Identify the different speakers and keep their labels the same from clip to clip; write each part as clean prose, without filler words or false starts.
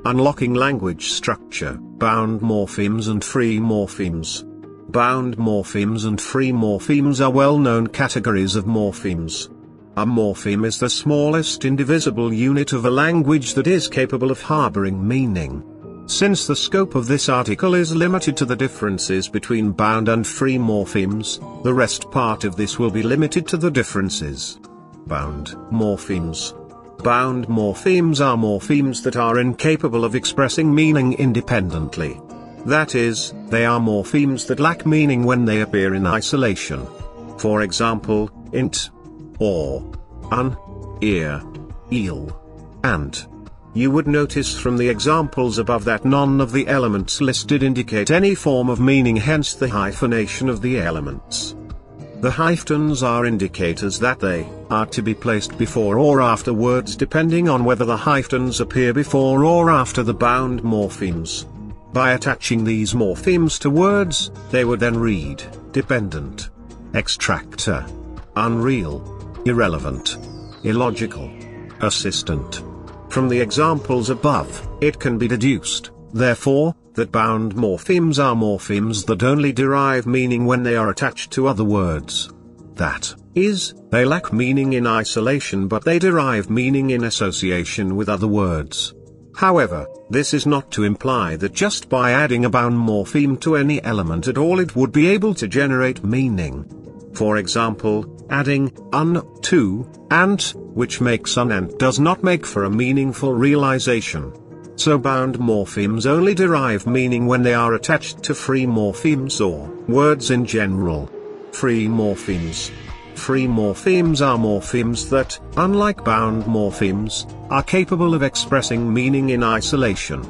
Speaker 1: Unlocking language structure, bound morphemes and free morphemes. Bound morphemes and free morphemes are well-known categories of morphemes. A morpheme is the smallest indivisible unit of a language that is capable of harboring meaning. Since the scope of this article is limited to the differences between bound and free morphemes, the rest part of this will be limited to the differences. Bound morphemes. Bound morphemes are morphemes that are incapable of expressing meaning independently. That is, they are morphemes that lack meaning when they appear in isolation. For example, int, or, un, ear, eel, and. You would notice from the examples above that none of the elements listed indicate any form of meaning, hence the hyphenation of the elements. The hyphens are indicators that they are to be placed before or after words depending on whether the hyphens appear before or after the bound morphemes. By attaching these morphemes to words, they would then read, dependent, extractor, unreal, irrelevant, illogical, assistant. From the examples above, it can be deduced, therefore, that bound morphemes are morphemes that only derive meaning when they are attached to other words. That is, they lack meaning in isolation but they derive meaning in association with other words. However, this is not to imply that just by adding a bound morpheme to any element at all it would be able to generate meaning. For example, adding un to ant, which makes an ant, does not make for a meaningful realization. So bound morphemes only derive meaning when they are attached to free morphemes or words in general. Free morphemes. Free morphemes are morphemes that, unlike bound morphemes, are capable of expressing meaning in isolation.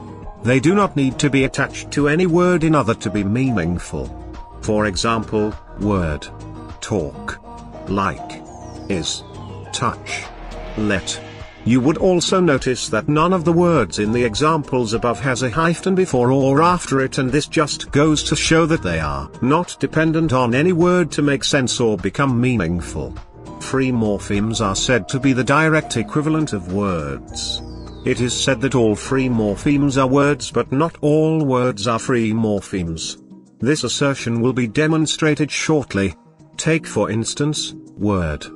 Speaker 1: They do not need to be attached to any word in other to be meaningful. For example, word, talk, like, is, touch, let. You would also notice that none of the words in the examples above has a hyphen before or after it, and this just goes to show that they are not dependent on any word to make sense or become meaningful. Free morphemes are said to be the direct equivalent of words. It is said that all free morphemes are words but not all words are free morphemes. This assertion will be demonstrated shortly. Take for instance, word.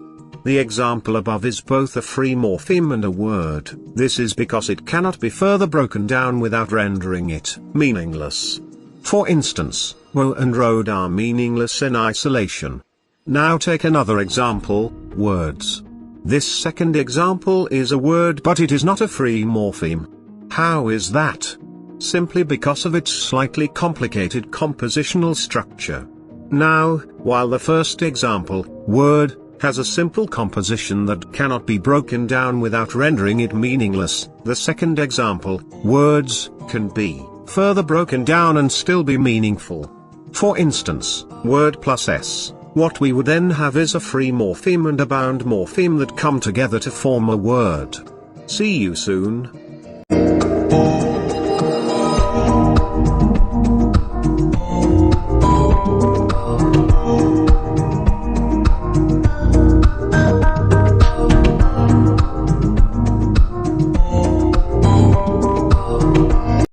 Speaker 1: The example above is both a free morpheme and a word. This is because it cannot be further broken down without rendering it meaningless. For instance, woe and road are meaningless in isolation. Now take another example, words. This second example is a word but it is not a free morpheme. How is that? Simply because of its slightly complicated compositional structure. Now, while the first example, word, has a simple composition that cannot be broken down without rendering it meaningless, the second example, words, can be further broken down and still be meaningful. For instance, word plus s, what we would then have is a free morpheme and a bound morpheme that come together to form a word. See you soon.